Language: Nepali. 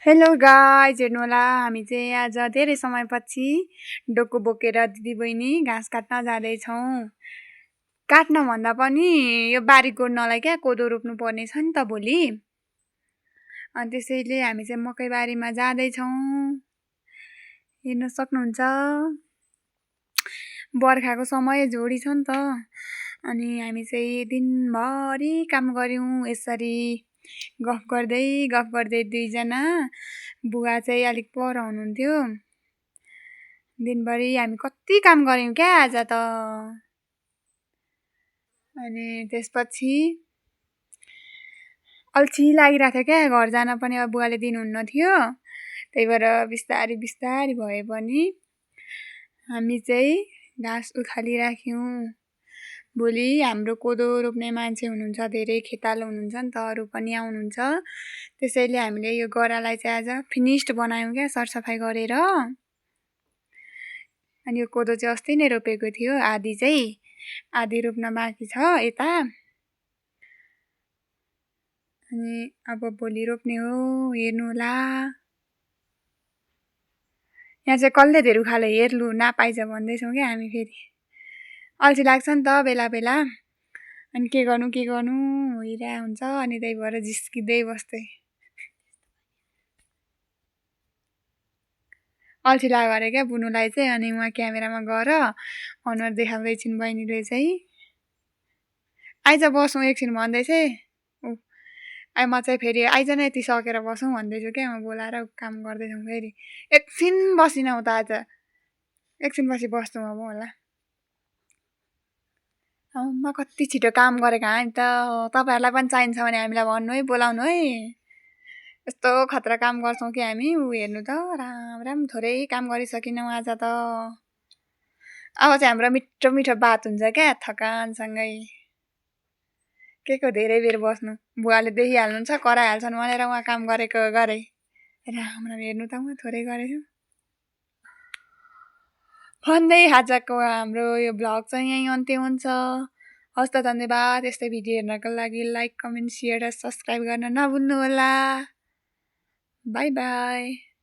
हेलो गाइज, हेर्नु होला हामी चाहिँ आज धेरै समयपछि डोको बोकेर दिदी बहिनी घाँस काट्न जाँदैछौँ। काट्न भन्दा पनि यो बारी गोड्नलाई क्या कोदो रोप्नु पर्ने छ नि त भोलि। अनि त्यसैले हामी चाहिँ मकै बारीमा जाँदैछौँ। हेर्न सक्नुहुन्छ बर्खाको समय झोडी छ नि त। अनि हामी चाहिँ दिनभरि काम गऱ्यौँ यसरी गफ गर्दै दुईजना। बुवा चाहिँ अलिक पर हुनुहुन्थ्यो। दिनभरि हामी कति काम गऱ्यौँ क्या आज त। अनि त्यसपछि अल्छी लागिरहेको थियो क्या, घर जान पनि अब बुवाले दिनुहुन्न थियो। त्यही भएर बिस्तारी भए पनि हामी चाहिँ घाँस उखालिराख्यौँ। भोलि हाम्रो कोदो रोप्ने मान्छे हुनुहुन्छ, धेरै खेतालो हुनुहुन्छ नि त, अरू पनि आउनुहुन्छ। त्यसैले हामीले यो गरालाई चाहिँ आज फिनिस्ड बनायौँ क्या, सरसफाइ गरेर। अनि यो कोदो चाहिँ अस्ति नै रोपेको थियो, आधी रोप्न बाँकी छ यता। अनि अब भोलि रोप्ने हो, हेर्नु होला। यहाँ चाहिँ कसले धेरै उखाले हेर्लु नपाइज भन्दैछौँ क्या हामी। फेरि अल्छी लाग्छ नि त बेला बेला। अनि के गर्नु हेरिरहेको हुन्छ। अनि त्यही भएर जिस्किँदै बस्दै अल्छी लाग्यो अरे क्या बुनुलाई चाहिँ। अनि उहाँ क्यामेरामा गएर अनुहार देखाउँदैछिन् बहिनीले चाहिँ। आइज बसौँ एकछिन भन्दै चाहिँ म चाहिँ फेरि आइज न यति सकेर बसौँ भन्दैछु क्या। म बोलाएर काम गर्दैछौँ। फेरि एकछिन बसिनँ त आज, एकछिन पछि बस्छु अब होला। म कति छिटो काम गरेको हामी त। तपाईँहरूलाई पनि चाहिन्छ भने हामीलाई भन्नु है, बोलाउनु है। यस्तो खतरा काम गर्छौँ कि हामी। हेर्नु त राम थोरै काम गरिसकिनौँ आज त। अब चाहिँ हाम्रो मिठो मिठो बात हुन्छ क्या थकानसँगै। के को धेरै बेर बस्नु, बुवाले देखिहाल्नुहुन्छ, कराइहाल्छन् भनेर उहाँ काम गरेको गरे। राम हेर्नु त उहाँ थोरै गरेछु भन्दै आजको हाम्रो यो भ्लग चाहिँ यहीँ अन्त्य हुन्छ। हस् त, धन्यवाद। यस्तै भिडियो हेर्नको लागि लाइक, कमेन्ट, सेयर र सब्सक्राइब गर्न नभुल्नु होला। By by.